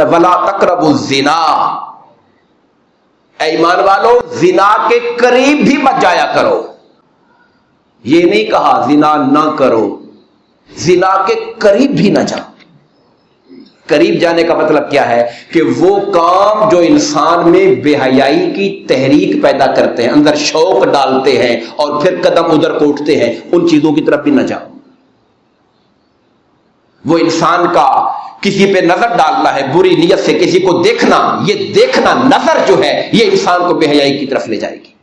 ولا تقربوا الزنا، اے ایمان والو زنا کے قریب بھی مت جایا کرو. یہ نہیں کہا زنا نہ کرو، زنا کے قریب بھی نہ جاؤ. قریب جانے کا مطلب کیا ہے کہ وہ کام جو انسان میں بے حیائی کی تحریک پیدا کرتے ہیں، اندر شوق ڈالتے ہیں اور پھر قدم ادھر کو اٹھتے ہیں، ان چیزوں کی طرف بھی نہ جاؤ. وہ انسان کا کسی پہ نظر ڈالنا ہے بری نیت سے، کسی کو دیکھنا، یہ دیکھنا نظر جو ہے یہ انسان کو بے حیائی کی طرف لے جائے گی.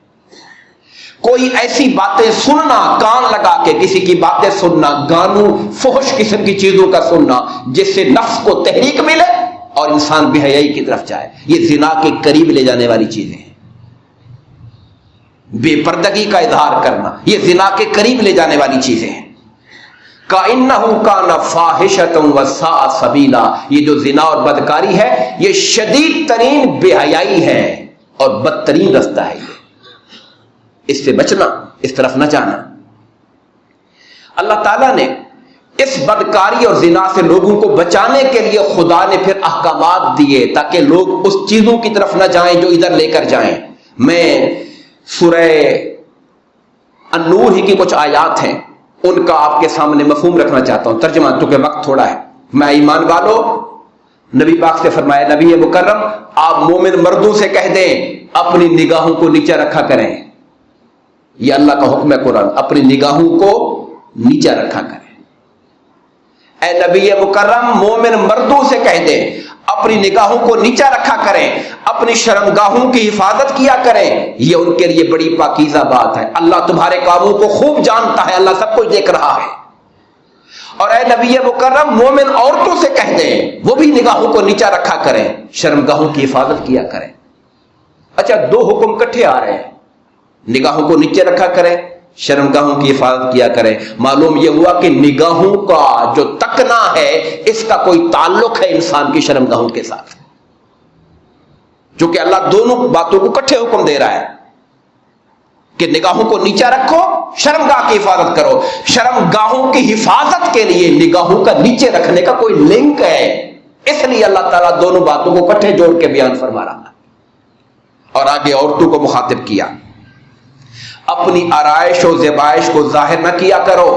کوئی ایسی باتیں سننا، کان لگا کے کسی کی باتیں سننا، گانوں فحش قسم کی چیزوں کا سننا، جس سے نفس کو تحریک ملے اور انسان بے حیائی کی طرف جائے، یہ زنا کے قریب لے جانے والی چیزیں ہیں. بے پردگی کا اظہار کرنا یہ زنا کے قریب لے جانے والی چیزیں ہیں. کَإِنَّهُ كَانَ فَاحِشَةً وَسَاءَ سَبِيلًا، یہ جو زنا اور بدکاری ہے یہ شدید ترین بے حیائی ہے اور بدترین رستہ ہے. اس سے بچنا، اس طرف نہ جانا. اللہ تعالیٰ نے اس بدکاری اور زنا سے لوگوں کو بچانے کے لیے خدا نے پھر احکامات دیے تاکہ لوگ اس چیزوں کی طرف نہ جائیں جو ادھر لے کر جائیں. میں سورہ النور ہی کی کچھ آیات ہیں، ان کا آپ کے سامنے مفہوم رکھنا چاہتا ہوں، ترجمہ چونکہ وقت تھوڑا ہے. میں ایمان والو نبی پاک سے فرمایا، نبی مکرم آپ مومن مردوں سے کہہ دیں اپنی نگاہوں کو نیچے رکھا کریں. یہ اللہ کا حکم ہے قرآن، اپنی نگاہوں کو نیچے رکھا کریں. اے نبی مکرم مومن مردوں سے کہہ دیں اپنی نگاہوں کو نیچا رکھا کریں، اپنی شرمگاہوں کی حفاظت کیا کریں. یہ ان کے لیے بڑی پاکیزہ بات ہے. اللہ تمہارے کاموں کو خوب جانتا ہے، اللہ سب کچھ دیکھ رہا ہے. اور اے نبی مکرم مومن عورتوں سے کہہ دیں وہ بھی نگاہوں کو نیچا رکھا کریں، شرمگاہوں کی حفاظت کیا کریں. اچھا، دو حکم کٹھے آ رہے ہیں، نگاہوں کو نیچے رکھا کریں، شرمگاہوں کی حفاظت کیا کریں. معلوم یہ ہوا کہ نگاہوں کا جو تکنا ہے اس کا کوئی تعلق ہے انسان کی شرمگاہوں کے ساتھ، جو کہ اللہ دونوں باتوں کو کٹھے حکم دے رہا ہے کہ نگاہوں کو نیچا رکھو، شرمگاہ کی حفاظت کرو. شرمگاہوں کی حفاظت کے لیے نگاہوں کا نیچے رکھنے کا کوئی لنک ہے، اس لیے اللہ تعالیٰ دونوں باتوں کو کٹھے جوڑ کے بیان فرما رہا ہے. اور آگے عورتوں کو مخاطب کیا، اپنی آرائش و زیبائش کو ظاہر نہ کیا کرو.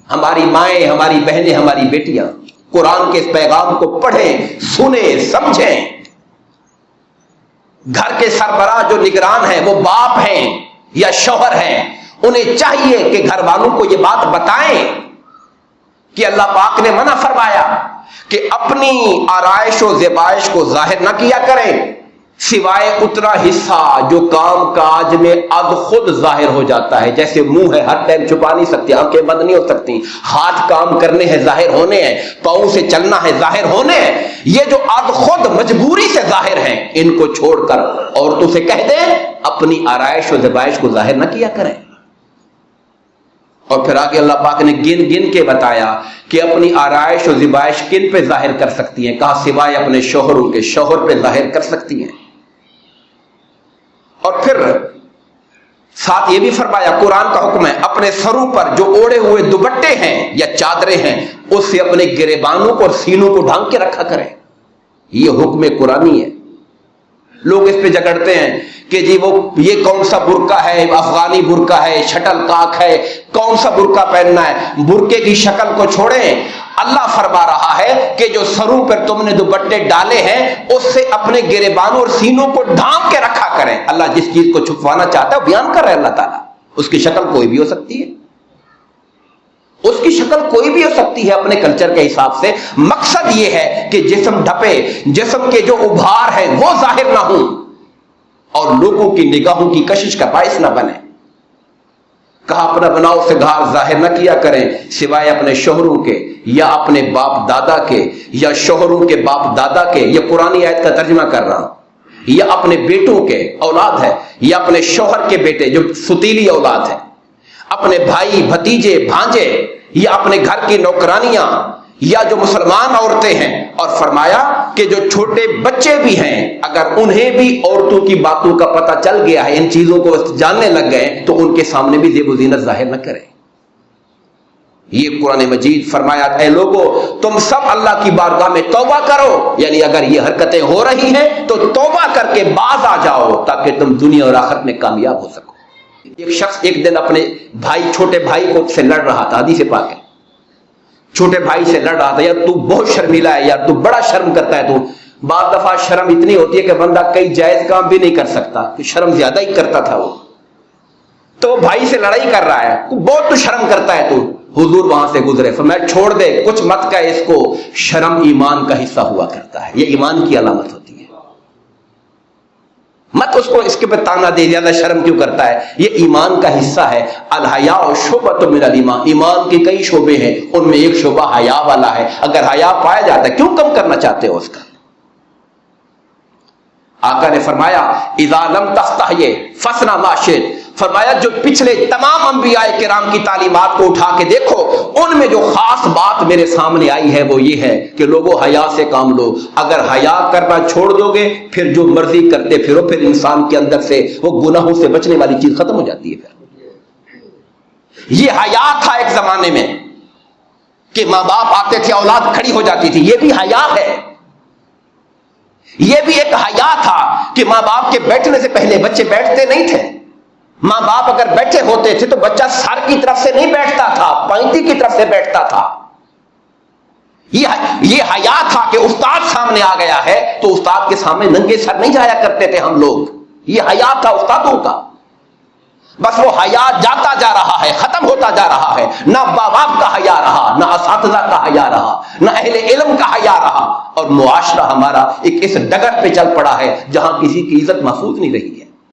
ہماری مائیں، ہماری بہنیں، ہماری بیٹیاں قرآن کے اس پیغام کو پڑھیں، سنیں، سمجھیں. گھر کے سربراہ جو نگران ہیں وہ باپ ہیں یا شوہر ہیں، انہیں چاہیے کہ گھر والوں کو یہ بات بتائیں کہ اللہ پاک نے منع فرمایا کہ اپنی آرائش و زیبائش کو ظاہر نہ کیا کریں سوائے اتنا حصہ جو کام کاج میں اد خود ظاہر ہو جاتا ہے. جیسے منہ ہے ہر ٹائم چھپا نہیں سکتے، آنکھیں بند نہیں ہو سکتی، ہاتھ کام کرنے ہیں ظاہر ہونے ہیں، پاؤں سے چلنا ہے ظاہر ہونے ہیں. یہ جو اد خود مجبوری سے ظاہر ہیں ان کو چھوڑ کر عورتوں سے کہہ دیں اپنی آرائش و زیبائش کو ظاہر نہ کیا کریں. اور پھر آگے اللہ پاک نے گن گن کے بتایا کہ اپنی آرائش و زیبائش کن پہ ظاہر کر سکتی ہیں. کہا سوائے اپنے شوہروں کے، شوہر پہ ظاہر کر سکتی ہیں. اور پھر ساتھ یہ بھی فرمایا، قرآن کا حکم ہے اپنے سروں پر جو اوڑے ہوئے دوپٹے ہیں یا چادریں ہیں اس سے اپنے گریبانوں کو اور سینوں کو ڈھانک کے رکھا کریں. یہ حکم قرآنی ہے. لوگ اس پہ جھگڑتے ہیں کہ جی وہ یہ کون سا برقع ہے، افغانی برقع ہے، شٹل کاک ہے، کون سا برقع پہننا ہے. برقعے کی شکل کو چھوڑیں. اللہ فرما رہا ہے کہ جو سروں پر تم نے دوپٹے ڈالے ہیں اس سے اپنے گریبانوں اور سینوں کو ڈھانپ کے رکھا کریں. اللہ جس چیز کو چھپوانا چاہتا ہے بیان کر رہا ہے اللہ تعالیٰ. اس کی شکل کوئی بھی ہو سکتی ہے، اس کی شکل کوئی بھی ہو سکتی ہے اپنے کلچر کے حساب سے. مقصد یہ ہے کہ جسم ڈھپے، جسم کے جو ابھار ہیں وہ ظاہر نہ ہوں اور لوگوں کی نگاہوں کی کشش کا باعث نہ بنے. کہا اپنا بناؤ سے گھار ظاہر نہ کیا کریں سوائے اپنے شوہروں کے یا اپنے باپ دادا کے یا شوہروں کے باپ دادا کے. یہ قرآنی آیت کا ترجمہ کر رہا ہوں. یا اپنے بیٹوں کے، اولاد ہے، یا اپنے شوہر کے بیٹے جو ستیلی اولاد ہے، اپنے بھائی، بھتیجے، بھانجے، یا اپنے گھر کی نوکرانیاں یا جو مسلمان عورتیں ہیں. اور فرمایا کہ جو چھوٹے بچے بھی ہیں اگر انہیں بھی عورتوں کی باتوں کا پتہ چل گیا ہے، ان چیزوں کو جاننے لگ گئے تو ان کے سامنے بھی زیب و زینت ظاہر نہ کریں. یہ قرآن مجید فرمایا اے لوگو تم سب اللہ کی بارگاہ میں توبہ کرو، یعنی اگر یہ حرکتیں ہو رہی ہیں تو توبہ کر کے باز آ جاؤ تاکہ تم دنیا اور آخرت میں کامیاب ہو سکو۔ ایک شخص ایک دن اپنے چھوٹے بھائی کو سے لڑ رہا تھا، حدیث پاک ہے، چھوٹے بھائی سے لڑ رہا تھا، یار تو بہت شرمیلا ہے، یار تو بڑا شرم کرتا ہے، تو بعض دفعہ شرم اتنی ہوتی ہے کہ بندہ کئی جائز کام بھی نہیں کر سکتا، تو شرم زیادہ ہی کرتا تھا وہ، تو بھائی سے لڑائی کر رہا ہے، تو بہت تو شرم کرتا ہے تو۔ حضور وہاں سے گزرے، فرمایا چھوڑ دے، کچھ مت کہہ اس کو، شرم ایمان کا حصہ ہوا کرتا ہے، یہ ایمان کی علامت ہوتی ہے، مت اس کو اس کے پہ تانا دے زیادہ شرم کیوں کرتا ہے، یہ ایمان کا حصہ ہے۔ الحیاء شعبۃ من الایمان، ایمان کے کئی شعبے ہیں، ان میں ایک شعبہ حیا والا ہے، اگر حیا پایا جاتا ہے کیوں کم کرنا چاہتے ہو اس کا؟ آقا نے فرمایا اذا لم تستحی فاصنع ما شئت، فرمایا جو پچھلے تمام انبیاء کرام کی تعلیمات کو اٹھا کے دیکھو، ان میں جو خاص بات میرے سامنے آئی ہے وہ یہ ہے کہ لوگوں حیا سے کام لو، اگر حیا کرنا چھوڑ دو گے پھر جو مرضی کرتے پھرو، پھر انسان کے اندر سے وہ گناہوں سے بچنے والی چیز ختم ہو جاتی ہے۔ پھر یہ حیا تھا ایک زمانے میں کہ ماں باپ آتے تھے اولاد کھڑی ہو جاتی تھی، یہ بھی حیا ہے۔ یہ بھی ایک حیا تھا کہ ماں باپ کے بیٹھنے سے پہلے بچے بیٹھتے نہیں تھے، ماں باپ اگر بیٹھے ہوتے تھے تو بچہ سر کی طرف سے نہیں بیٹھتا تھا، پائنتی کی طرف سے بیٹھتا تھا۔ یہ حیا تھا کہ استاد سامنے آ گیا ہے تو استاد کے سامنے ننگے سر نہیں جایا کرتے تھے ہم لوگ، یہ حیا تھا استادوں کا۔ بس وہ حیا جاتا جا رہا ہے، ختم ہوتا جا رہا ہے، نہ ماں باپ کا حیا رہا، نہ اساتذہ کا حیا رہا، نہ اہل علم کا حیا رہا، اور معاشرہ ہمارا ایک اس ڈگر پہ چل پڑا ہے جہاں کسی کی عزت محفوظ نہیں رہی ہے۔